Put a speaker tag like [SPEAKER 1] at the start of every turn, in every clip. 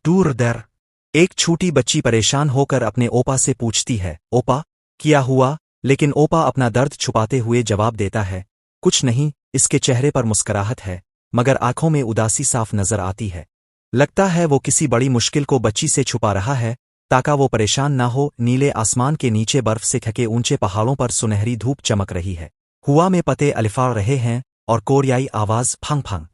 [SPEAKER 1] दूर दर। एक छोटी बच्ची परेशान होकर अपने ओपा से पूछती है, ओपा क्या हुआ? लेकिन ओपा अपना दर्द छुपाते हुए जवाब देता है, कुछ नहीं। इसके चेहरे पर मुस्कुराहट है, मगर आंखों में उदासी साफ नजर आती है। लगता है वो किसी बड़ी मुश्किल को बच्ची से छुपा रहा है, ताकि वो परेशान ना हो। नीले आसमान के नीचे बर्फ से ढके ऊंचे पहाड़ों पर सुनहरी धूप चमक रही है। हुआ में पत्ते अलिफाड़ रहे हैं और कोरियाई आवाज फंग फंग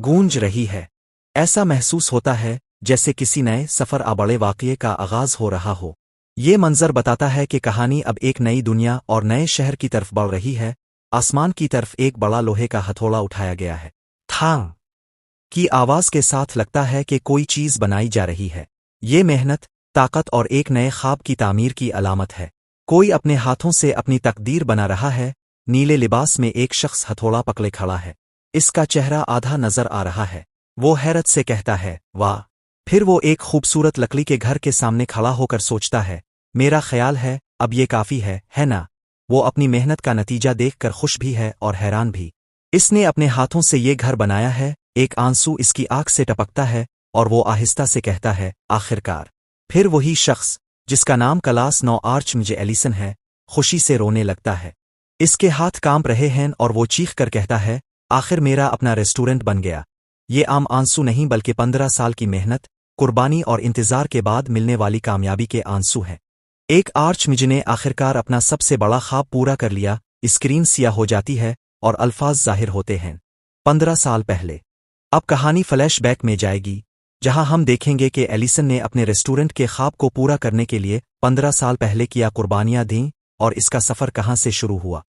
[SPEAKER 1] गूंज रही है। ऐसा महसूस होता है जैसे किसी नए सफर आ बड़े वाक़ये का आगाज हो रहा हो। ये मंजर बताता है कि कहानी अब एक नई दुनिया और नए शहर की तरफ बढ़ रही है। आसमान की तरफ एक बड़ा लोहे का हथौड़ा उठाया गया है। थांग की आवाज के साथ लगता है कि कोई चीज बनाई जा रही है। ये मेहनत, ताकत और एक नए ख्वाब की तामीर की अलामत है। कोई अपने हाथों से अपनी तकदीर बना रहा है। नीले लिबास में एक शख्स हथौड़ा पकड़े खड़ा है। इसका चेहरा आधा नजर आ रहा है। वो हैरत से कहता है, वाह। फिर वो एक खूबसूरत लकड़ी के घर के सामने खड़ा होकर सोचता है, मेरा ख्याल है अब ये काफी है ना? वो अपनी मेहनत का नतीजा देखकर खुश भी है और हैरान भी। इसने अपने हाथों से ये घर बनाया है। एक आंसू इसकी आंख से टपकता है और वो आहिस्ता से कहता है, आखिरकार। फिर वही शख्स जिसका नाम क्लास 9 मुझे एलिसन है, खुशी से रोने लगता है। इसके हाथ कांप रहे हैं और वो चीख कर कहता है, आखिर मेरा अपना रेस्टोरेंट बन गया। ये आम आंसू नहीं बल्कि 15 साल की मेहनत, कुर्बानी और इंतजार के बाद मिलने वाली कामयाबी के आंसू हैं। एक आर्चमिज ने आखिरकार अपना सबसे बड़ा ख्वाब पूरा कर लिया। स्क्रीन सियाह हो जाती है और अल्फाज जाहिर होते हैं। 15 साल पहले। अब कहानी फ्लैशबैक में जाएगी, जहां हम देखेंगे कि एलिसन ने अपने रेस्टोरेंट के ख्वाब को पूरा करने के लिए 15 साल पहले किया कुर्बानियां दीं और इसका सफर कहां से शुरू हुआ।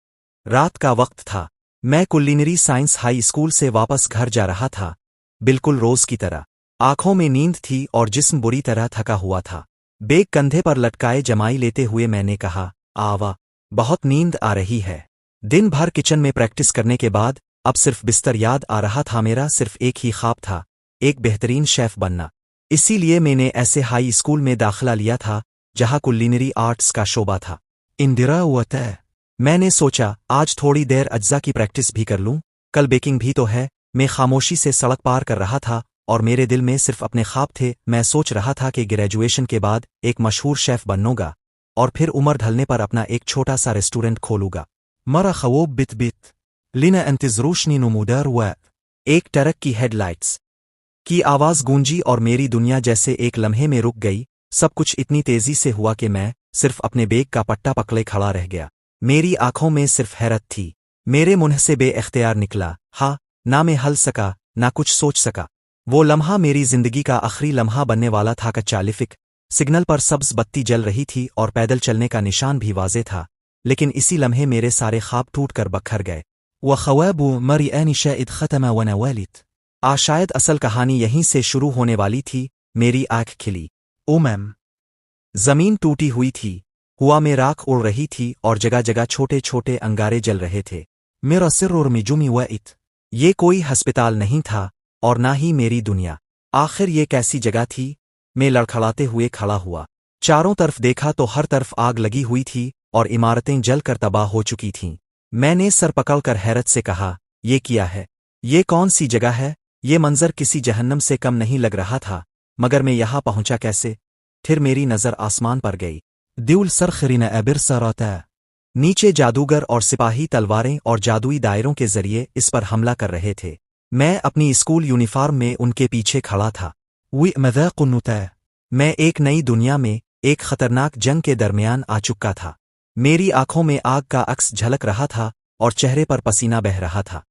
[SPEAKER 1] रात का वक्त था। मैं कुलिनरी साइंस हाई स्कूल से वापस घर जा रहा था, बिल्कुल रोज की तरह। आंखों में नींद थी और जिस्म बुरी तरह थका हुआ था। बैग कंधे पर लटकाए जमाई लेते हुए मैंने कहा, आवा, बहुत नींद आ रही है। दिन भर किचन में प्रैक्टिस करने के बाद अब सिर्फ बिस्तर याद आ रहा था। मेरा सिर्फ एक ही ख्वाब था, एक बेहतरीन शेफ बनना। इसीलिए मैंने ऐसे हाई स्कूल में दाखिला लिया था जहां कुलिनरी आर्ट्स का शोबा था। इंदिरा वत मैंने सोचा आज थोड़ी देर अज्जा की प्रैक्टिस भी कर लूं, कल बेकिंग भी तो है। मैं खामोशी से सड़क पार कर रहा था और मेरे दिल में सिर्फ अपने ख्वाब थे। मैं सोच रहा था कि ग्रेजुएशन के बाद एक मशहूर शेफ बनूंगा और फिर उम्र ढलने पर अपना एक छोटा सा रेस्टोरेंट खोलूंगा। मरा खवोब बित बित लिना अंतजरूशनी नुमुदर व एक ट्रक की हेडलाइट्स की आवाज गूंजी और मेरी दुनिया जैसे एक लम्हे में रुक गई। सब कुछ इतनी तेजी से हुआ कि मैं सिर्फ अपने बैग का पट्टा पकड़े खड़ा रह गया। मेरी आंखों में सिर्फ हैरत थी। मेरे मुंह से बेइख्तियार निकला, हाँ। ना मैं हल सका, ना कुछ सोच सका। वो लम्हा मेरी जिंदगी का आखिरी लम्हा बनने वाला था। कच्चा लिफिक सिग्नल पर सब्ज बत्ती जल रही थी और पैदल चलने का निशान भी वाज़े था। लेकिन इसी लम्हे मेरे सारे ख्वाब टूट कर बखर गए। व ख्वाबु मरियानी शायद खत्म व नवालित शायद असल कहानी यहीं से शुरू होने वाली थी। मेरी आंख खिली। ओ मैम। जमीन टूटी हुई थी, हुआ में राख उड़ रही थी और जगह जगह छोटे छोटे अंगारे जल रहे थे। मेरा सिर और मिजुमी वइत। ये कोई अस्पताल नहीं था और ना ही मेरी दुनिया। आखिर ये कैसी जगह थी? मैं लड़खड़ाते हुए खड़ा हुआ। चारों तरफ देखा तो हर तरफ आग लगी हुई थी और इमारतें जलकर तबाह हो चुकी थीं। मैंने सर पकड़कर हैरत से कहा, ये क्या है? ये कौन सी जगह है? ये मंजर किसी जहन्नम से कम नहीं लग रहा था। मगर मैं यहां पहुंचा कैसे? फिर मेरी नजर आसमान पर गई। द्यूल सरखरीना अबिर सराता। नीचे जादूगर और सिपाही तलवारें और जादुई दायरों के जरिए इस पर हमला कर रहे थे। मैं अपनी स्कूल यूनिफॉर्म में उनके पीछे खड़ा था। वी मज़ाक़ुन्नुता। मैं एक नई दुनिया में, एक खतरनाक जंग के दरमियान आ चुका था। मेरी आंखों में आग का अक्स झलक रहा था और चेहरे पर पसीना बह रहा था।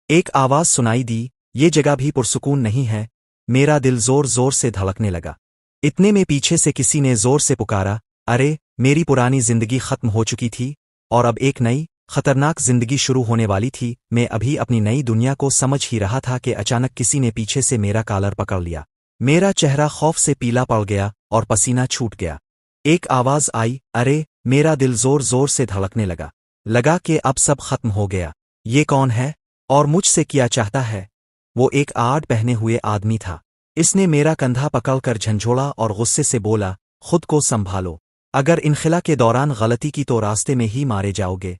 [SPEAKER 1] एक आवाज सुनाई दी, ये जगह भी पुरसुकून नहीं है। मेरा दिल जोर जोर से धड़कने लगा। इतने में पीछे से किसी ने जोर से पुकारा, अरे, मेरी पुरानी जिंदगी खत्म हो चुकी थी और अब एक नई खतरनाक जिंदगी शुरू होने वाली थी। मैं अभी अपनी नई दुनिया को समझ ही रहा था कि अचानक किसी ने पीछे से मेरा कॉलर पकड़ लिया। मेरा चेहरा खौफ से पीला पड़ गया और पसीना छूट गया। एक आवाज आई, अरे। मेरा दिल जोर जोर से धड़कने लगा कि अब सब खत्म हो गया। ये कौन है और मुझसे क्या चाहता है? वो एक आड़ पहने हुए आदमी था। इसने मेरा कंधा पकड़कर झंझोड़ा और गुस्से से बोला, खुद को संभालो। अगर इनखिला के दौरान गलती की तो रास्ते में ही मारे जाओगे।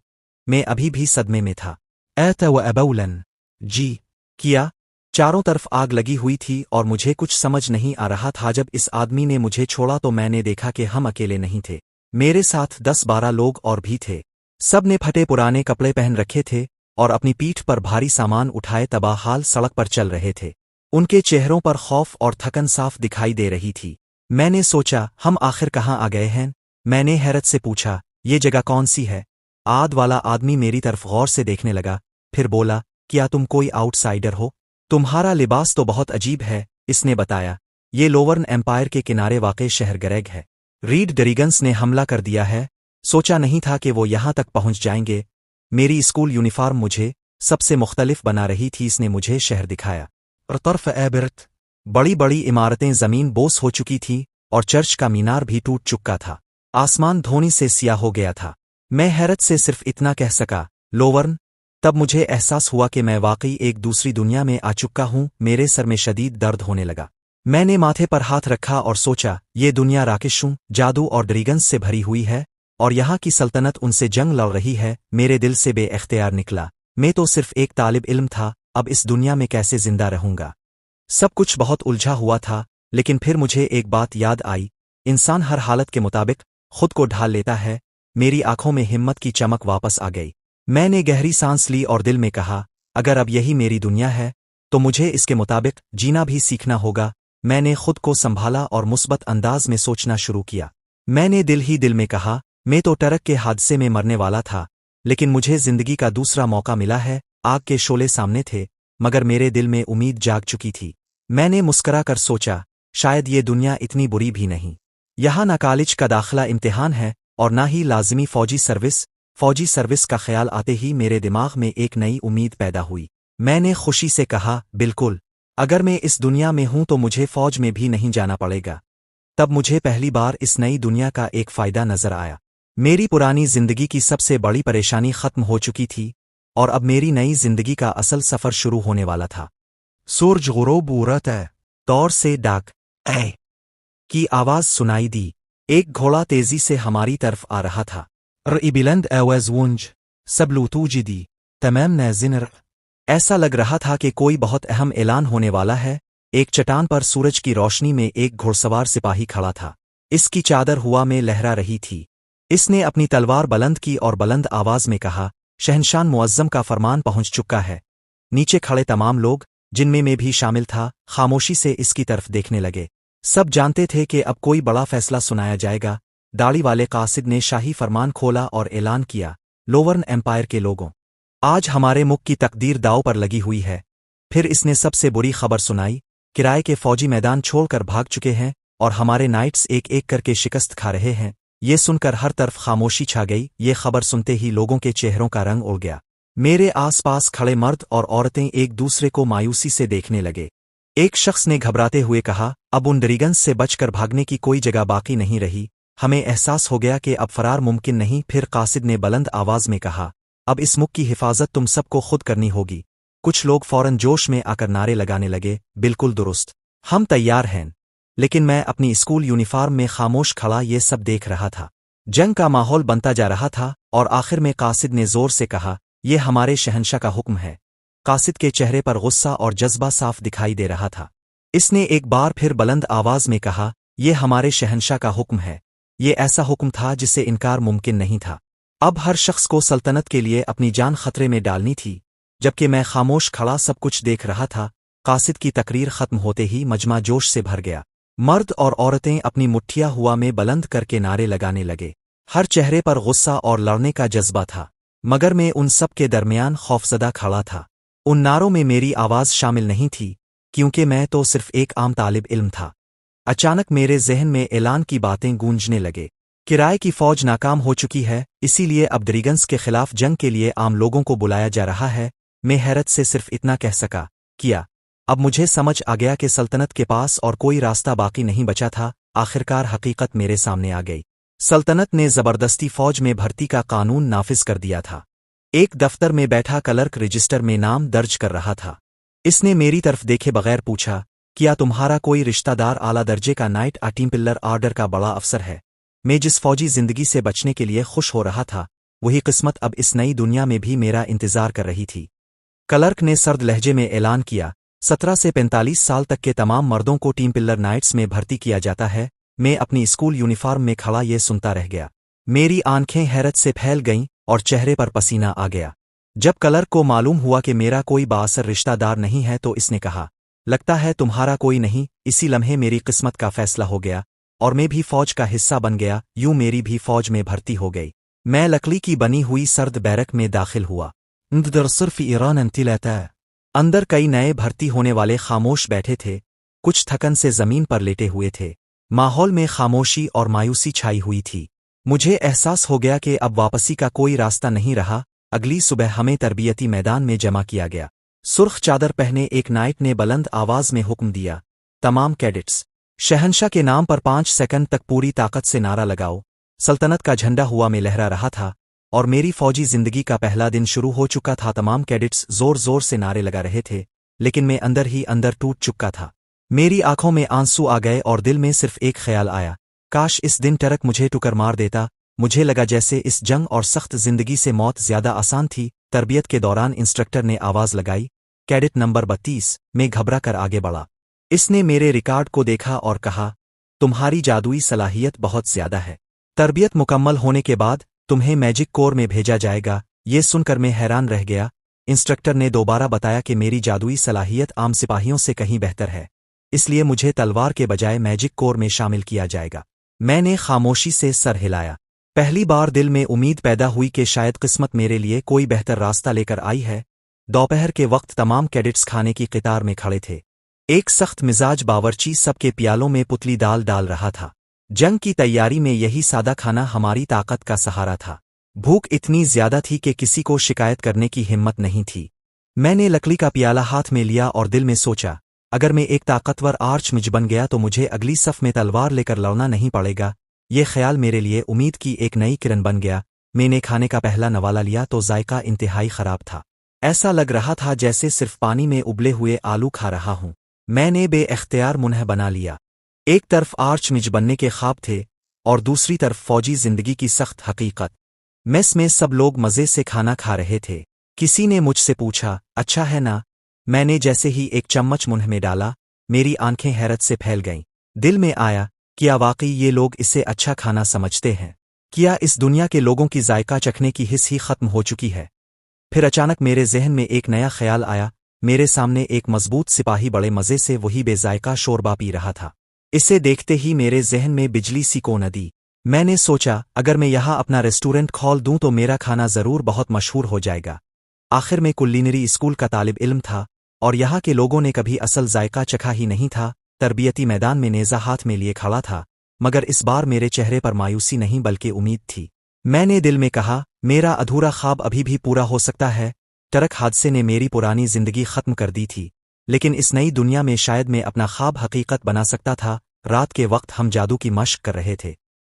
[SPEAKER 1] मैं अभी भी सदमे में था। ऐत व अबौलन। जी। किया। चारों तरफ आग लगी हुई थी और मुझे कुछ समझ नहीं आ रहा था। जब इस आदमी ने मुझे छोड़ा तो मैंने देखा कि हम अकेले नहीं थे, मेरे साथ 10-12 लोग और भी थे। सब ने फटे पुराने कपड़े पहन रखे थे और अपनी पीठ पर भारी सामान उठाए तबाह हाल सड़क पर चल रहे थे। उनके चेहरों पर खौफ और थकन साफ दिखाई दे रही थी। मैंने सोचा, हम आखिर कहाँ आ गए हैं? मैंने हैरत से पूछा, ये जगह कौन सी है? आद वाला आदमी मेरी तरफ गौर से देखने लगा, फिर बोला, क्या तुम कोई आउटसाइडर हो? तुम्हारा लिबास तो बहुत अजीब है। इसने बताया, ये लोवर्न एम्पायर के किनारे वाक़े शहर ग्रेग है। रीड ड्रीगन्स ने हमला कर दिया है। सोचा नहीं था कि वो यहां तक पहुंच जाएंगे। मेरी स्कूल यूनिफॉर्म मुझे सबसे मुख्तलिफ बना रही थी। इसने मुझे शहर दिखाया और तरफ एबिरत बड़ी बड़ी इमारतें ज़मीन बोस हो चुकी थीं और चर्च का मीनार भी टूट चुका था। आसमान धोनी से सियाह हो गया था। मैं हैरत से सिर्फ इतना कह सका, लोवर्न। तब मुझे एहसास हुआ कि मैं वाकई एक दूसरी दुनिया में आ चुका हूं। मेरे सर में शदीद दर्द होने लगा। मैंने माथे पर हाथ रखा और सोचा, ये दुनिया राकेशों, जादू और ड्रीगन्स से भरी हुई है और यहाँ की सल्तनत उनसे जंग लड़ रही है। मेरे दिल से बेइख्तियार निकला, मैं तो सिर्फ एक तालिब इल्म था, अब इस दुनिया में कैसे जिंदा रहूंगा? सब कुछ बहुत उलझा हुआ था। लेकिन फिर मुझे एक बात याद आई, इंसान हर हालत के मुताबिक खुद को ढाल लेता है। मेरी आंखों में हिम्मत की चमक वापस आ गई। मैंने गहरी सांस ली और दिल में कहा, अगर अब यही मेरी दुनिया है तो मुझे इसके मुताबिक जीना भी सीखना होगा। मैंने खुद को संभाला और मुस्बत अंदाज में सोचना शुरू किया। मैंने दिल ही दिल में कहा, मैं तो ट्रक के हादसे में मरने वाला था, लेकिन मुझे जिंदगी का दूसरा मौका मिला है। आग के शोले सामने थे, मगर मेरे दिल में उम्मीद जाग चुकी थी। मैंने मुस्करा कर सोचा, शायद ये दुनिया इतनी बुरी भी नहीं। यहाँ न कॉलेज का दाखिला इम्तिहान है और ना ही लाजिमी फौजी सर्विस। फौजी सर्विस का ख्याल आते ही मेरे दिमाग में एक नई उम्मीद पैदा हुई। मैंने खुशी से कहा, बिल्कुल, अगर मैं इस दुनिया में हूं तो मुझे फौज में भी नहीं जाना पड़ेगा। तब मुझे पहली बार इस नई दुनिया का एक फायदा नजर आया। मेरी पुरानी जिंदगी की सबसे बड़ी परेशानी खत्म हो चुकी थी और अब मेरी नई जिंदगी का असल सफर शुरू होने वाला था। सूरज गुरूब हो रहा था। दौर से डाक ऐ की आवाज सुनाई दी। एक घोड़ा तेजी से हमारी तरफ आ रहा था। रईबिलंद आवाज वुंज सबलूतूजिदी तमाम नाज़िनर। ऐसा लग रहा था कि कोई बहुत अहम ऐलान होने वाला है। एक चट्टान पर सूरज की रोशनी में एक घुड़सवार सिपाही खड़ा था। इसकी चादर हवा में लहरा रही थी। इसने अपनी तलवार बुलंद की और बुलंद आवाज में कहा, शहंशाह मुअज्जम का फरमान पहुंच चुका है। नीचे खड़े तमाम लोग, जिनमें मैं भी शामिल था, खामोशी से इसकी तरफ देखने लगे। सब जानते थे कि अब कोई बड़ा फैसला सुनाया जाएगा। दाढ़ी वाले कासिद ने शाही फरमान खोला और ऐलान किया, लोवर्न एम्पायर के लोगों, आज हमारे मुल्क की तकदीर दांव पर लगी हुई है। फिर इसने सबसे बुरी खबर सुनाई, किराए के फौजी मैदान छोड़कर भाग चुके हैं और हमारे नाइट्स एक एक करके शिकस्त खा रहे हैं। ये सुनकर हर तरफ खामोशी छा गई। ये खबर सुनते ही लोगों के चेहरों का रंग उड़ गया। मेरे आसपास खड़े मर्द और औरतें एक दूसरे को मायूसी से देखने लगे। एक शख्स ने घबराते हुए कहा, अब उन ड्रीगन्स से बचकर भागने की कोई जगह बाकी नहीं रही। हमें एहसास हो गया कि अब फरार मुमकिन नहीं। फिर कासिद ने बुलंद आवाज में कहा, अब इस मुल्क की हिफाजत तुम सबको खुद करनी होगी। कुछ लोग फौरन जोश में आकर नारे लगाने लगे, बिल्कुल दुरुस्त, हम तैयार हैं। लेकिन मैं अपनी स्कूल यूनिफॉर्म में खामोश खड़ा ये सब देख रहा था। जंग का माहौल बनता जा रहा था और आखिर में कासिद ने जोर से कहा, यह हमारे शहंशाह का हुक्म है। कासिद के चेहरे पर गुस्सा और जज्बा साफ दिखाई दे रहा था। इसने एक बार फिर बुलंद आवाज में कहा, यह हमारे शहंशाह का हुक्म है। ये ऐसा हुक्म था जिसे इनकार मुमकिन नहीं था। अब हर शख्स को सल्तनत के लिए अपनी जान खतरे में डालनी थी। जबकि मैं खामोश खड़ा सब कुछ देख रहा था, कासिद की तकरीर खत्म होते ही मजमा जोश से भर गया। मर्द और औरतें अपनी मुट्ठियां हुआ में बुलंद करके नारे लगाने लगे। हर चेहरे पर गुस्सा और लड़ने का जज्बा था, मगर मैं उन सब के दरमियान खौफजदा खड़ा था। उन नारों में मेरी आवाज शामिल नहीं थी, क्योंकि मैं तो सिर्फ एक आम तालिब इल्म था। अचानक मेरे जहन में ऐलान की बातें गूंजने लगे। किराए की फौज नाकाम हो चुकी है, इसीलिए अब ड्रीगन्स के खिलाफ जंग के लिए आम लोगों को बुलाया जा रहा है। मैं हैरत से सिर्फ इतना कह सका, किया। अब मुझे समझ आ गया कि सल्तनत के पास और कोई रास्ता बाकी नहीं बचा था। आखिरकार हकीकत मेरे सामने आ गई। सल्तनत ने जबरदस्ती फौज में भर्ती का कानून नाफिज कर दिया था। एक दफ्तर में बैठा क्लर्क रजिस्टर में नाम दर्ज कर रहा था। इसने मेरी तरफ देखे बगैर पूछा, क्या तुम्हारा कोई रिश्तेदार आला दर्जे का नाइट टेम्पलर ऑर्डर का बड़ा अफसर है? मैं जिस फौजी जिंदगी से बचने के लिए खुश हो रहा था, वही किस्मत अब इस नई दुनिया में भी मेरा इंतजार कर रही थी। क्लर्क ने सर्द लहजे में ऐलान किया, 17 से 45 साल तक के तमाम मर्दों को टीम पिल्लर नाइट्स में भर्ती किया जाता है। मैं अपनी स्कूल यूनिफॉर्म में खड़ा ये सुनता रह गया। मेरी आंखें हैरत से फैल गईं और चेहरे पर पसीना आ गया। जब क्लर्क को मालूम हुआ कि मेरा कोई बाअसर रिश्तेदार नहीं है तो इसने कहा, लगता है तुम्हारा कोई नहीं। इसी लम्हे मेरी किस्मत का फैसला हो गया और मैं भी फौज का हिस्सा बन गया। यूं मेरी भी फौज में भर्ती हो गई। मैं लकड़ी की बनी हुई सर्द बैरक में दाखिल हुआ। सिर्फ ईरान अंतिलता है। अंदर कई नए भर्ती होने वाले खामोश बैठे थे, कुछ थकन से जमीन पर लेटे हुए थे। माहौल में खामोशी और मायूसी छाई हुई थी। मुझे एहसास हो गया कि अब वापसी का कोई रास्ता नहीं रहा। अगली सुबह हमें तरबियती मैदान में जमा किया गया। सुर्ख चादर पहने एक नाइट ने बुलंद आवाज में हुक्म दिया, तमाम कैडेट्स, शहंशाह के नाम पर 5 सेकंड तक पूरी ताकत से नारा लगाओ। सल्तनत का झंडा हुआ में लहरा रहा था और मेरी फौजी जिंदगी का पहला दिन शुरू हो चुका था। तमाम कैडेट्स जोर जोर से नारे लगा रहे थे, लेकिन मैं अंदर ही अंदर टूट चुका था। मेरी आंखों में आंसू आ गए और दिल में सिर्फ एक ख्याल आया, काश इस दिन टरक मुझे टुकर मार देता। मुझे लगा जैसे इस जंग और सख्त जिंदगी से मौत ज्यादा आसान थी। तरबियत के दौरान इंस्ट्रक्टर ने आवाज लगाई, कैडेट नंबर 32। मैं घबरा कर आगे बढ़ा। इसने मेरे रिकॉर्ड को देखा और कहा, तुम्हारी जादुई सलाहियत बहुत ज्यादा है। तरबियत मुकम्मल होने के बाद तुम्हें मैजिक कोर में भेजा जाएगा। ये सुनकर मैं हैरान रह गया। इंस्ट्रक्टर ने दोबारा बताया कि मेरी जादुई सलाहियत आम सिपाहियों से कहीं बेहतर है, इसलिए मुझे तलवार के बजाय मैजिक कोर में शामिल किया जाएगा। मैंने खामोशी से सर हिलाया। पहली बार दिल में उम्मीद पैदा हुई कि शायद किस्मत मेरे लिए कोई बेहतर रास्ता लेकर आई है। दोपहर के वक्त तमाम कैडेट्स खाने की कतार में खड़े थे। एक सख्त मिजाज बावर्ची सबके प्यालों में पुतली दाल डाल रहा था। जंग की तैयारी में यही सादा खाना हमारी ताकत का सहारा था। भूख इतनी ज्यादा थी कि किसी को शिकायत करने की हिम्मत नहीं थी। मैंने लकड़ी का प्याला हाथ में लिया और दिल में सोचा, अगर मैं एक ताकतवर आर्चमिज बन गया तो मुझे अगली सफ में तलवार लेकर लड़ना नहीं पड़ेगा। ये ख्याल मेरे लिए उम्मीद की एक नई किरण बन गया। मैंने खाने का पहला नवाला लिया तो जायका इंतहाई खराब था। ऐसा लग रहा था जैसे सिर्फ पानी में उबले हुए आलू खा रहा हूं। मैंने बेइख्तियार मुंह बना लिया। एक तरफ आर्चमिज बनने के ख्वाब थे और दूसरी तरफ फौजी जिंदगी की सख्त हकीकत। मेस में सब लोग मजे से खाना खा रहे थे। किसी ने मुझसे पूछा, अच्छा है ना? मैंने जैसे ही एक चम्मच मुंह में डाला, मेरी आंखें हैरत से फैल गईं। दिल में आया, क्या वाकई ये लोग इसे अच्छा खाना समझते हैं? क्या इस दुनिया के लोगों की जायका चखने की हिस्स ही खत्म हो चुकी है? फिर अचानक मेरे जहन में एक नया ख्याल आया। मेरे सामने एक मजबूत सिपाही बड़े मजे से वही बेजायका शोरबा पी रहा था। इसे देखते ही मेरे जहन में बिजली सी को न दी। मैंने सोचा, अगर मैं यहाँ अपना रेस्टोरेंट खोल दूं तो मेरा खाना जरूर बहुत मशहूर हो जाएगा। आखिर में कुलिनरी स्कूल का तालिब इल्म था और यहाँ के लोगों ने कभी असल जायका चखा ही नहीं था। तरबियती मैदान में नेज़ा हाथ में लिए खड़ा था, मगर इस बार मेरे चेहरे पर मायूसी नहीं बल्कि उम्मीद थी। मैंने दिल में कहा, मेरा अधूरा ख्वाब अभी भी पूरा हो सकता है। ट्रक हादसे ने मेरी पुरानी जिंदगी खत्म कर दी थी, लेकिन इस नई दुनिया में शायद मैं अपना ख्वाब हकीकत बना सकता था। रात के वक्त हम जादू की मशक कर रहे थे।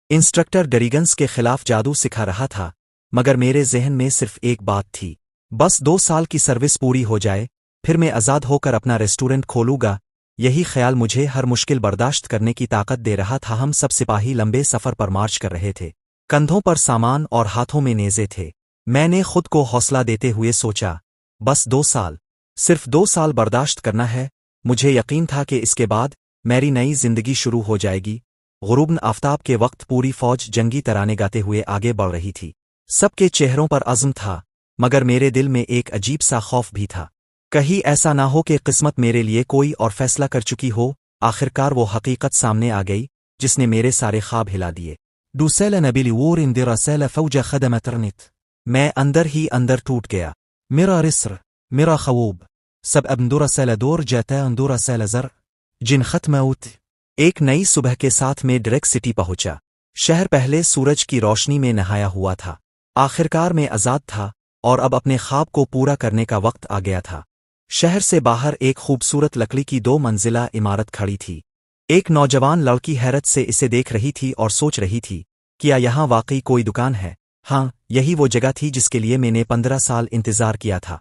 [SPEAKER 1] इंस्ट्रक्टर डरीगन्स के खिलाफ जादू सिखा रहा था, मगर मेरे जहन में सिर्फ एक बात थी, बस 2 साल की सर्विस पूरी हो जाए, फिर मैं आज़ाद होकर अपना रेस्टोरेंट खोलूंगा। यही ख्याल मुझे हर मुश्किल बर्दाश्त करने की ताकत दे रहा था। हम सब सिपाही लंबे सफर पर मार्च कर रहे थे। कंधों पर सामान और हाथों में नेज़े थे। मैंने खुद को हौसला देते हुए सोचा, बस 2 साल, सिर्फ 2 साल बर्दाश्त करना है। मुझे यकीन था कि इसके बाद मेरी नई जिंदगी शुरू हो जाएगी। गुरूब आफताब के वक्त पूरी फौज जंगी तराने गाते हुए आगे बढ़ रही थी। सबके चेहरों पर अज़्म था, मगर मेरे दिल में एक अजीब सा खौफ भी था। कहीं ऐसा ना हो कि किस्मत मेरे लिए कोई और फैसला कर चुकी हो। आखिरकार वो हकीकत सामने आ गई जिसने मेरे सारे ख्वाब हिला दिए। दूसैल नबीली वोर इंदिरासैल फौजा खदमतरनित। मैं अंदर ही अंदर टूट गया। मेरा रिस्र, मेरा खवूब, सब अंदुरासैल दूर जाता अंदुरासैल जर जिन खत्मउत। एक नई सुबह के साथ में डायरेक्ट सिटी पहुंचा। शहर पहले सूरज की रोशनी में नहाया हुआ था। आखिरकार मैं आज़ाद था और अब अपने ख्वाब को पूरा करने का वक्त आ गया था। शहर से बाहर एक खूबसूरत लकड़ी की 2 मंजिला इमारत खड़ी थी। एक नौजवान लड़की हैरत से इसे देख रही थी और सोच रही थी, क्या यहाँ वाकई कोई दुकान है? हाँ, यही वो जगह थी जिसके लिए मैंने 15 साल इंतजार किया था।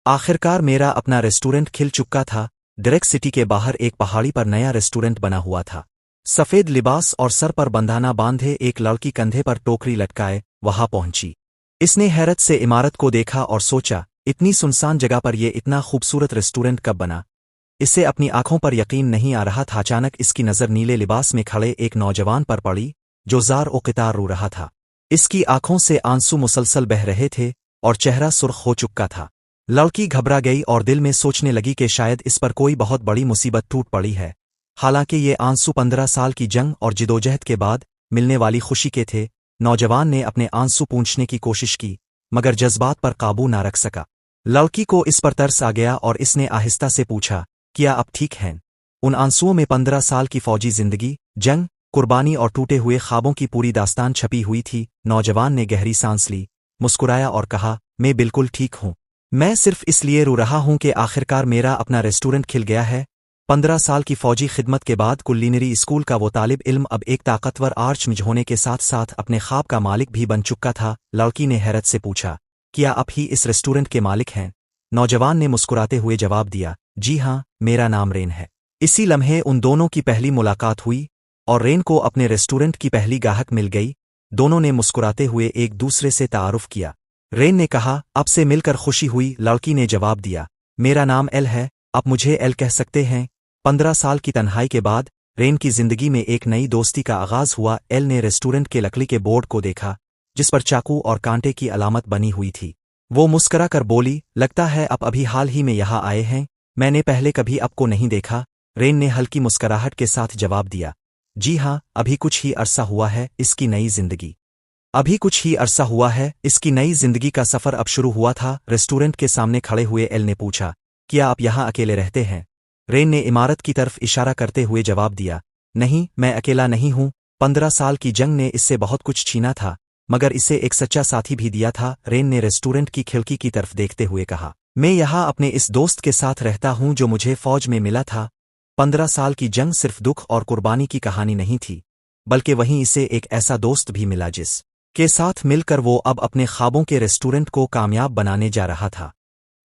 [SPEAKER 1] आखिरकार मेरा अपना रेस्टोरेंट खिल चुका था। डायरेक्ट सिटी के बाहर एक पहाड़ी पर नया रेस्टोरेंट बना हुआ था। सफेद लिबास और सर पर बंधाना बांधे एक लड़की कंधे पर टोकरी लटकाए वहां पहुंची। इसने हैरत से इमारत को देखा और सोचा, इतनी सुनसान जगह पर यह इतना खूबसूरत रेस्टोरेंट कब बना? इसे अपनी आंखों पर यकीन नहीं आ रहा था। अचानक इसकी नज़र नीले लिबास में खड़े एक नौजवान पर पड़ी जो जार ओ कितार रो रहा था। इसकी आंखों से आंसू मुसलसल बह रहे थे और चेहरा सुर्ख हो चुका था। लड़की घबरा गई और दिल में सोचने लगी कि शायद इस पर कोई बहुत बड़ी मुसीबत टूट पड़ी है। हालांकि ये आंसू 15 साल की जंग और जिदोजहद के बाद मिलने वाली खुशी के थे। नौजवान ने अपने आंसू पूंछने की कोशिश की मगर जज्बात पर काबू ना रख सका। लड़की को इस पर तरस आ गया और इसने आहिस्ता से पूछा, क्या आप ठीक हैं? उन आंसुओं में 15 साल की फौजी जिंदगी, जंग, कुर्बानी और टूटे हुए ख्वाबों की पूरी दास्तान छपी हुई थी। नौजवान ने गहरी सांस ली, मुस्कुराया और कहा, मैं बिल्कुल ठीक हूँ। मैं सिर्फ इसलिए रो रहा हूँ कि आखिरकार मेरा अपना रेस्टोरेंट खिल गया है। 15 साल की फौजी खिदमत के बाद कुलिनरी स्कूल का वो तालिब इल्म अब एक ताकतवर आर्चमिज होने के साथ साथ अपने ख्वाब का मालिक भी बन चुका था। लड़की ने हैरत से पूछा, क्या आप ही इस रेस्टोरेंट के मालिक हैं? नौजवान ने मुस्कुराते हुए जवाब दिया, जी हाँ, मेरा नाम रेन है। इसी लम्हे उन दोनों की पहली मुलाकात हुई और रेन को अपने रेस्टोरेंट की पहली गाहक मिल गई। दोनों ने मुस्कुराते हुए एक दूसरे से तारुफ किया। रेन ने कहा, अब से मिलकर खुशी हुई। लड़की ने जवाब दिया, मेरा नाम एल है, आप मुझे एल कह सकते हैं। 15 साल की तन्हाई के बाद रेन की जिंदगी में एक नई दोस्ती का आगाज हुआ। एल ने रेस्टोरेंट के लकड़ी के बोर्ड को देखा जिस पर चाकू और कांटे की अलामत बनी हुई थी। वो मुस्करा कर बोली, लगता है आप अभी हाल ही में यहाँ आए हैं, मैंने पहले कभी आपको नहीं देखा। रेन ने हल्की मुस्कराहट के साथ जवाब दिया, जी हाँ, अभी कुछ ही अरसा हुआ है इसकी नई जिंदगी। अभी कुछ ही अरसा हुआ है इसकी नई जिंदगी का सफर अब शुरू हुआ था। रेस्टोरेंट के सामने खड़े हुए एल ने पूछा, क्या आप यहाँ अकेले रहते हैं? रेन ने इमारत की तरफ इशारा करते हुए जवाब दिया, नहीं, मैं अकेला नहीं हूँ। 15 साल की जंग ने इससे बहुत कुछ छीना था मगर इसे एक सच्चा साथी भी दिया था। रेन ने रेस्टोरेंट की खिड़की की तरफ देखते हुए कहा, मैं यहाँ अपने इस दोस्त के साथ रहता हूँ जो मुझे फौज में मिला था। 15 साल की जंग सिर्फ दुख और कुर्बानी की कहानी नहीं थी बल्कि वहीं इसे एक ऐसा दोस्त भी मिला जिस के साथ मिलकर वो अब अपने ख्वाबों के रेस्टोरेंट को कामयाब बनाने जा रहा था।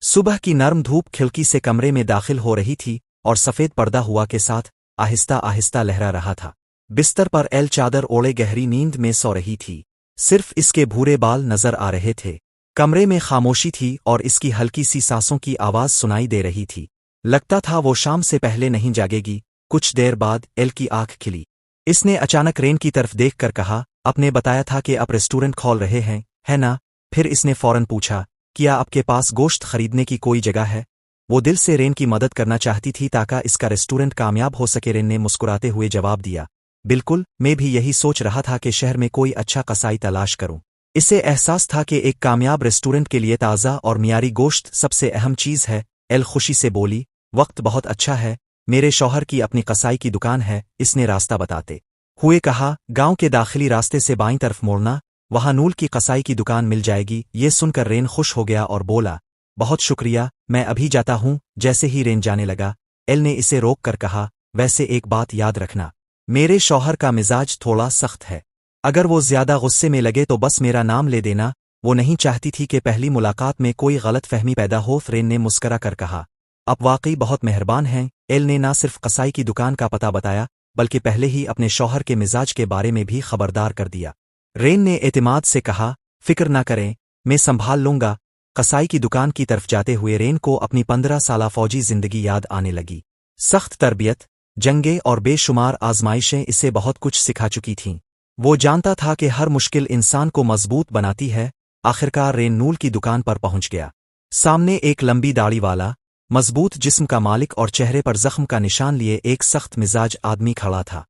[SPEAKER 1] सुबह की नर्म धूप खिड़की से कमरे में दाखिल हो रही थी और सफेद पर्दा हुआ के साथ आहिस्ता आहिस्ता लहरा रहा था। बिस्तर पर एल चादर ओढ़े गहरी नींद में सो रही थी। सिर्फ इसके भूरे बाल नजर आ रहे थे। कमरे में खामोशी थी और इसकी हल्की सी सांसों की आवाज सुनाई दे रही थी। लगता था वो शाम से पहले नहीं जागेगी। कुछ देर बाद एल की आंख खिली। इसने अचानक रेन की तरफ देखकर कहा, आपने बताया था कि आप रेस्टोरेंट खोल रहे हैं, है ना? फिर इसने फौरन पूछा, क्या आपके पास गोश्त खरीदने की कोई जगह है? वो दिल से रेन की मदद करना चाहती थी ताकि इसका रेस्टोरेंट कामयाब हो सके। रेन ने मुस्कुराते हुए जवाब दिया, बिल्कुल, मैं भी यही सोच रहा था कि शहर में कोई अच्छा कसाई तलाश करूं। इसे एहसास था कि एक कामयाब रेस्टोरेंट के लिए ताज़ा और मियारी गोश्त सबसे अहम चीज़ है। एल खुशी से बोली, वक्त बहुत अच्छा है, मेरे शौहर की अपनी कसाई की दुकान है। इसने रास्ता बताते हुए कहा, गांव के दाखिली रास्ते से बाईं तरफ मोड़ना, वहां नूल की कसाई की दुकान मिल जाएगी। ये सुनकर रेन खुश हो गया और बोला, बहुत शुक्रिया, मैं अभी जाता हूं। जैसे ही रेन जाने लगा, एल ने इसे रोक कर कहा, वैसे एक बात याद रखना, मेरे शौहर का मिजाज थोड़ा सख्त है, अगर वो ज्यादा गुस्से में लगे तो बस मेरा नाम ले देना। वो नहीं चाहती थी कि पहली मुलाकात में कोई गलत फहमी पैदा हो। रेन ने मुस्करा कर कहा, आप वाकई बहुत मेहरबान हैं। एल ने ना सिर्फ कसाई की दुकान का पता बताया बल्कि पहले ही अपने शौहर के मिजाज के बारे में भी खबरदार कर दिया। रेन ने एतमाद से कहा, फिक्र ना करें, मैं संभाल लूंगा। कसाई की दुकान की तरफ जाते हुए रेन को अपनी 15 साला फौजी जिंदगी याद आने लगी। सख्त तरबियत, जंगें और बेशुमार आजमाइशें इसे बहुत कुछ सिखा चुकी थीं। वो जानता था कि हर मुश्किल इंसान को मजबूत बनाती है। आखिरकार रेन नूल की दुकान पर पहुंच गया। सामने एक लंबी दाढ़ी वाला, मजबूत जिस्म का मालिक और चेहरे पर जख्म का निशान लिए एक सख्त मिजाज आदमी खड़ा था।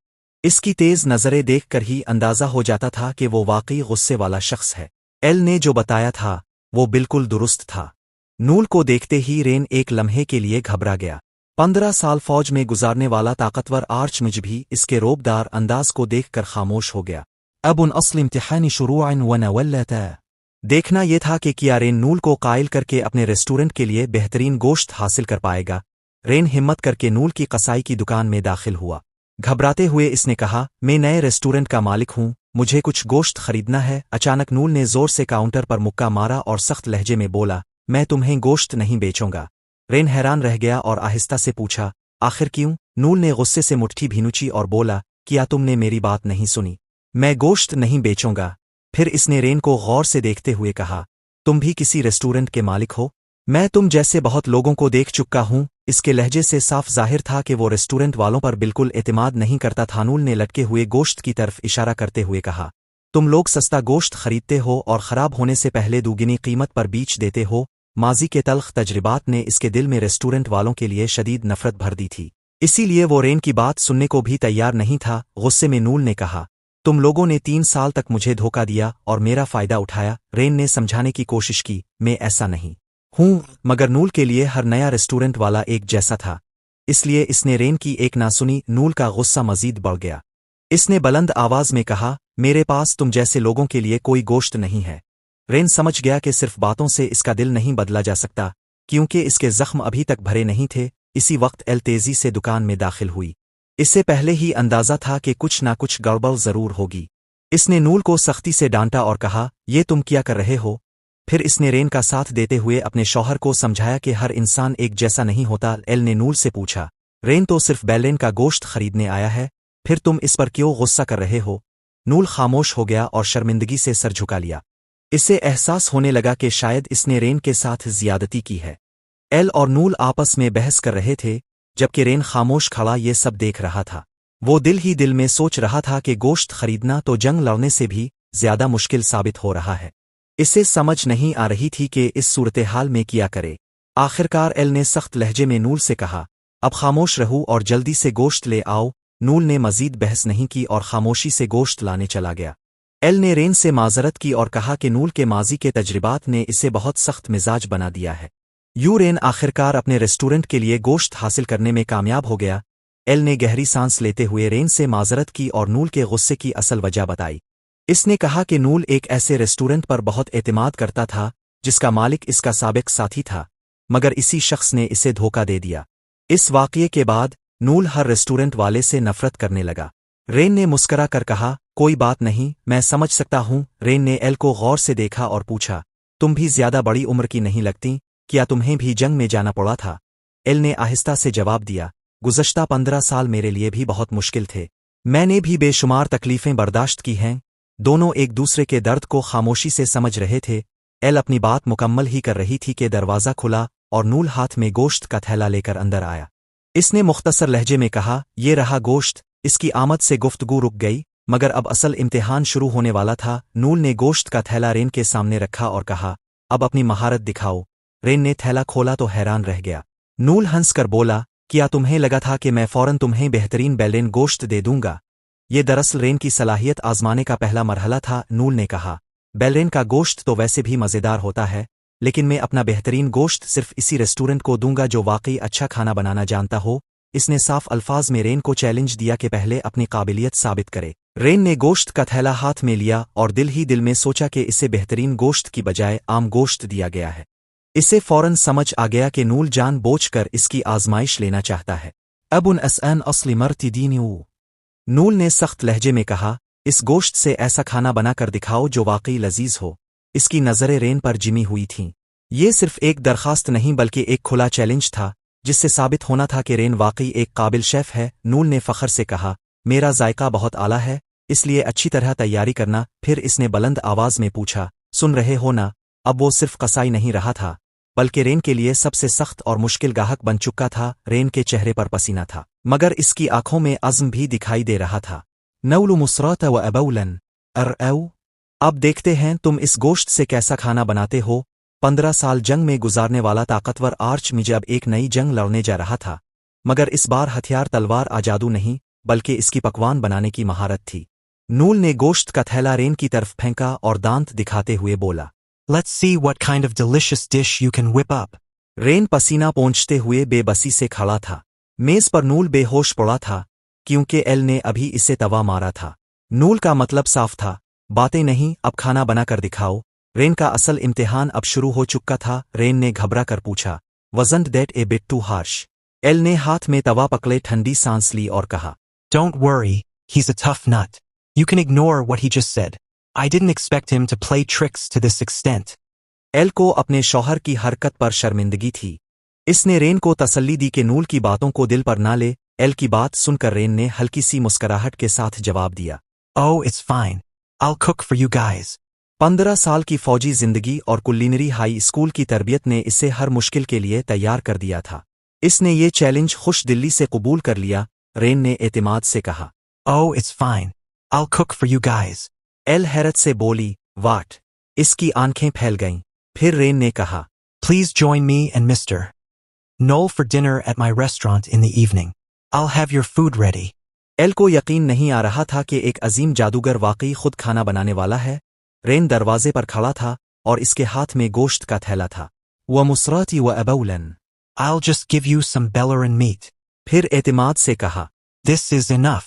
[SPEAKER 1] इसकी तेज नजरें देखकर ही अंदाजा हो जाता था कि वो वाकई गुस्से वाला शख्स है। एल ने जो बताया था वो बिल्कुल दुरुस्त था। नूल को देखते ही रेन एक लम्हे के लिए घबरा गया। 15 साल फौज में गुजारने वाला ताकतवर आर्चमिज भी इसके रोबदार अंदाज को देखकर खामोश हो गया। अब उन असली इम्तिहानी शुरूअन व नवल्लता देखना यह था कि क्या रेन नूल को कायल करके अपने रेस्टोरेंट के लिए बेहतरीन गोश्त हासिल कर पाएगा। रेन हिम्मत करके नूल की कसाई की दुकान में दाखिल हुआ। घबराते हुए इसने कहा, मैं नए रेस्टोरेंट का मालिक हूँ, मुझे कुछ गोश्त खरीदना है। अचानक नूल ने जोर से काउंटर पर मुक्का मारा और सख्त लहजे में बोला, मैं तुम्हें गोश्त नहीं बेचूंगा। रेन हैरान रह गया और आहिस्ता से पूछा, आखिर क्यों? नूल ने गुस्से से मुट्ठी भीनूची और बोला, क्या तुमने मेरी बात नहीं सुनी? मैं गोश्त नहीं बेचूंगा। फिर इसने रेन को गौर से देखते हुए कहा, तुम भी किसी रेस्टोरेंट के मालिक हो? मैं तुम जैसे बहुत लोगों को देख चुका हूं। इसके लहजे से साफ जाहिर था कि वो रेस्टोरेंट वालों पर बिल्कुल एतमाद नहीं करता था। नूल ने लटके हुए गोश्त की तरफ इशारा करते हुए कहा, तुम लोग सस्ता गोश्त खरीदते हो और खराब होने से पहले दुगनी कीमत पर बेच देते हो। माजी के तल्ख तजर्बात ने इसके दिल में रेस्टोरेंट वालों के लिए शदीद नफरत भर दी थी, इसीलिए वो रेन की बात सुनने को भी तैयार नहीं था। गुस्से में नूल ने कहा, तुम लोगों ने 3 साल तक मुझे धोखा दिया और मेरा फायदा उठाया। रेन ने समझाने की कोशिश की, मैं ऐसा नहीं हूं। मगर नूल के लिए हर नया रेस्टोरेंट वाला एक जैसा था, इसलिए इसने रेन की एक ना सुनी। नूल का गुस्सा मजीद बढ़ गया। इसने बुलंद आवाज में कहा, मेरे पास तुम जैसे लोगों के लिए कोई गोश्त नहीं है। रेन समझ गया कि सिर्फ बातों से इसका दिल नहीं बदला जा सकता, क्योंकि इसके जख्म अभी तक भरे नहीं थे। इसी वक्त एल तेजी से दुकान में दाखिल हुई। इससे पहले ही अंदाजा था कि कुछ ना कुछ गड़बड़ जरूर होगी। इसने नूल को सख्ती से डांटा और कहा, ये तुम क्या कर रहे हो? फिर इसने रेन का साथ देते हुए अपने शौहर को समझाया कि हर इंसान एक जैसा नहीं होता। एल ने नूल से पूछा, रेन तो सिर्फ बैलेन का गोश्त खरीदने आया है, फिर तुम इस पर क्यों गुस्सा कर रहे हो? नूल खामोश हो गया और शर्मिंदगी से सर झुका लिया। इसे एहसास होने लगा कि शायद इसने रेन के साथ ज्यादती की है। एल और नूल आपस में बहस कर रहे थे, जबकि रेन खामोश खड़ा ये सब देख रहा था। वो दिल ही दिल में सोच रहा था कि गोश्त खरीदना तो जंग लड़ने से भी ज्यादा मुश्किल साबित हो रहा है। इसे समझ नहीं आ रही थी कि इस सूरत हाल में क्या करे। आखिरकार एल ने सख्त लहजे में नूल से कहा, अब खामोश रहूं और जल्दी से गोश्त ले आओ। नूल ने मजीद बहस नहीं की और खामोशी से गोश्त लाने चला गया। एल ने रेन से माजरत की और कहा कि नूल के माजी के तजर्बात ने इसे बहुत सख्त मिजाज बना दिया है। रेन आखिरकार अपने रेस्टोरेंट के लिए गोश्त हासिल करने में कामयाब हो गया। एल ने गहरी सांस लेते हुए रेन से माजरत की और नूल के गुस्से की असल वजह बताई। इसने कहा कि नूल एक ऐसे रेस्टोरेंट पर बहुत एतमाद करता था जिसका मालिक इसका साबिक साथी था, मगर इसी शख्स ने इसे धोखा दे दिया। इस वाकये के बाद नूल हर रेस्टोरेंट वाले से नफरत करने लगा। रेन ने मुस्करा कर कहा, कोई बात नहीं, मैं समझ सकता हूं। रेन ने एल को गौर से देखा और पूछा, तुम भी ज्यादा बड़ी उम्र की नहीं लगती, क्या तुम्हें भी जंग में जाना पड़ा था? एल ने आहिस्ता से जवाब दिया, गुज़श्ता 15 साल मेरे लिए भी बहुत मुश्किल थे। मैंने भी बेशुमार तकलीफें बर्दाश्त की हैं। दोनों एक दूसरे के दर्द को खामोशी से समझ रहे थे। एल अपनी बात मुकम्मल ही कर रही थी कि दरवाज़ा खुला और नूल हाथ में गोश्त का थैला लेकर अंदर आया। इसने मुख्तसर लहजे में कहा, ये रहा गोश्त। इसकी आमद से गुफ्तगू रुक गई, मगर अब असल इम्तिहान शुरू होने वाला था। नूल ने गोश्त का थैला रेन के सामने रखा और कहा, अब अपनी महारत दिखाओ। रेन ने थैला खोला तो हैरान रह गया। नूल हंसकर बोला, क्या तुम्हें लगा था कि मैं फौरन तुम्हें बेहतरीन बैलेन गोश्त दे दूंगा? ये दरअसल रेन की सलाहियत आजमाने का पहला मरहला था। नूल ने कहा, बैलेन का गोश्त तो वैसे भी मज़ेदार होता है, लेकिन मैं अपना बेहतरीन गोश्त सिर्फ इसी रेस्टोरेंट को दूंगा जो वाकई अच्छा खाना बनाना जानता हो। इसने साफ अल्फाज में रेन को चैलेंज दिया कि पहले अपनी काबिलियत साबित करे। रेन ने गोश्त का थैला हाथ में लिया और दिल ही दिल में सोचा कि इसे बेहतरीन गोश्त की बजाय आम गोश्त दिया गया है। इसे फौरन समझ आ गया कि नूल जान बूझकर इसकी आजमाइश लेना चाहता है। अबुन असन असली मर्ती दीनी। नूल ने सख्त लहजे में कहा, इस गोश्त से ऐसा खाना बनाकर दिखाओ जो वाकई लजीज हो। इसकी नज़रें रेन पर जिमी हुई थीं। ये सिर्फ एक दरखास्त नहीं बल्कि एक खुला चैलेंज था, जिससे साबित होना था कि रेन वाकई एक काबिल शेफ है। नूल ने फख्र से कहा, मेरा जायका बहुत आला है, इसलिए अच्छी तरह तैयारी करना। फिर इसने बुलंद आवाज में पूछा, सुन रहे हो ना? अब वो सिर्फ कसाई नहीं रहा था, बल्कि रेन के लिए सबसे सख्त और मुश्किल गाहक बन चुका था। रेन के चेहरे पर पसीना था, मगर इसकी आंखों में अज़्म भी दिखाई दे रहा था। नौलु मुसरात व अबौलन अरऔ। अब देखते हैं तुम इस गोश्त से कैसा खाना बनाते हो। 15 साल जंग में गुजारने वाला ताकतवर आर्च मिज अब एक नई जंग लड़ने जा रहा था, मगर इस बार हथियार तलवार आजादू नहीं, बल्कि इसकी पकवान बनाने की महारत थी। नूल ने गोश्त का थैला रेन की तरफ फेंका और दांत दिखाते हुए बोला, Let's see what kind of delicious dish you can whip up. Rain पसीना पोंछते हुए बेबसी से खड़ा था। मेज पर नूल बेहोश पड़ा था, क्योंकि एल ने अभी इसे तवा मारा था। नूल का मतलब साफ था, बातें नहीं, अब खाना बनाकर दिखाओ। रेन का असल इम्तिहान अब शुरू हो चुका था। रेन ने घबरा कर पूछा, Wasn't that a bit too harsh? L ने हाथ में तवा पकड़े ठंडी सांस ली और कहा, Don't worry, he's a tough nut. You can ignore what he just said. I didn't expect him to play tricks to this extent. L को अपने शौहर की हरकत पर शर्मिंदगी थी। इसने रेन को तसल्ली दी कि नूल की बातों को दिल पर ना ले। एल की बात सुनकर रेन ने हल्की सी मुस्कुराहट के साथ जवाब दिया, Oh, it's fine. I'll cook for you guys. 15 साल की फौजी जिंदगी और कुलिनरी हाई स्कूल की तरबियत ने इसे हर मुश्किल के लिए तैयार कर दिया था। इसने ये चैलेंज खुश दिल्ली से कबूल कर लिया। रेन ने एतमाद से कहा,
[SPEAKER 2] Oh, it's fine. I'll cook for you guys.
[SPEAKER 1] L हैरत से बोली, वाट। इसकी आंखें फैल गईं। फिर रेन ने कहा,
[SPEAKER 2] Please join me and Mr. Knoll for dinner at my restaurant in the evening. I'll have your food ready.
[SPEAKER 1] L को यकीन नहीं आ रहा था कि एक अजीम जादूगर वाकई खुद खाना बनाने वाला है। रेन दरवाजे पर खड़ा था और इसके हाथ में गोश्त का थैला था। वह मुसराती व अबौलन।
[SPEAKER 2] I'll just give you some Bellerin meat.
[SPEAKER 1] फिर एतमाद से कहा,
[SPEAKER 2] This is enough.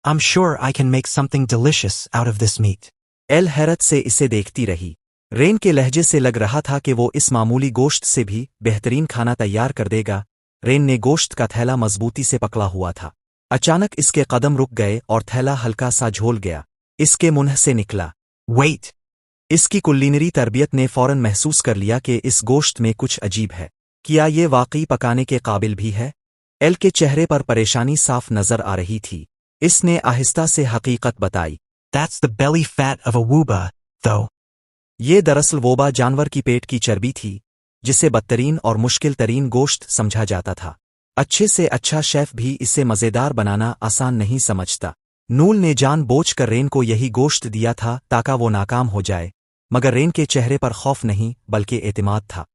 [SPEAKER 2] I'm sure I can make something delicious out of this meat.
[SPEAKER 1] L हैरत से इसे देखती रही। रेन के लहजे से लग रहा था कि वो इस मामूली गोश्त से भी बेहतरीन खाना तैयार कर देगा। रेन ने गोश्त का थैला मजबूती से पकड़ा हुआ था। अचानक इसके कदम रुक गए और थैला हल्का सा झोल गया। इसके मुंह से निकला,
[SPEAKER 2] Wait.
[SPEAKER 1] इसकी कुलिनरी तरबियत ने फौरन महसूस कर लिया कि इस गोश्त में कुछ अजीब है। क्या ये वाकई पकाने के काबिल भी है? एल के चेहरे पर परेशानी साफ नजर आ रही थी। इसने आहिस्ता से हकीकत बताई।
[SPEAKER 2] That's the belly fat of a wooba, though.
[SPEAKER 1] ये दरअसल वोबा जानवर की पेट की चर्बी थी, जिसे बदतरीन और मुश्किल तरीन गोश्त समझा जाता था। अच्छे से अच्छा शेफ भी इसे मज़ेदार बनाना आसान नहीं समझता। नूल ने जानबूझकर रेन को यही गोश्त दिया था ताकि वो नाकाम हो जाए, मगर रेन के चेहरे पर खौफ नहीं बल्कि एतमाद था।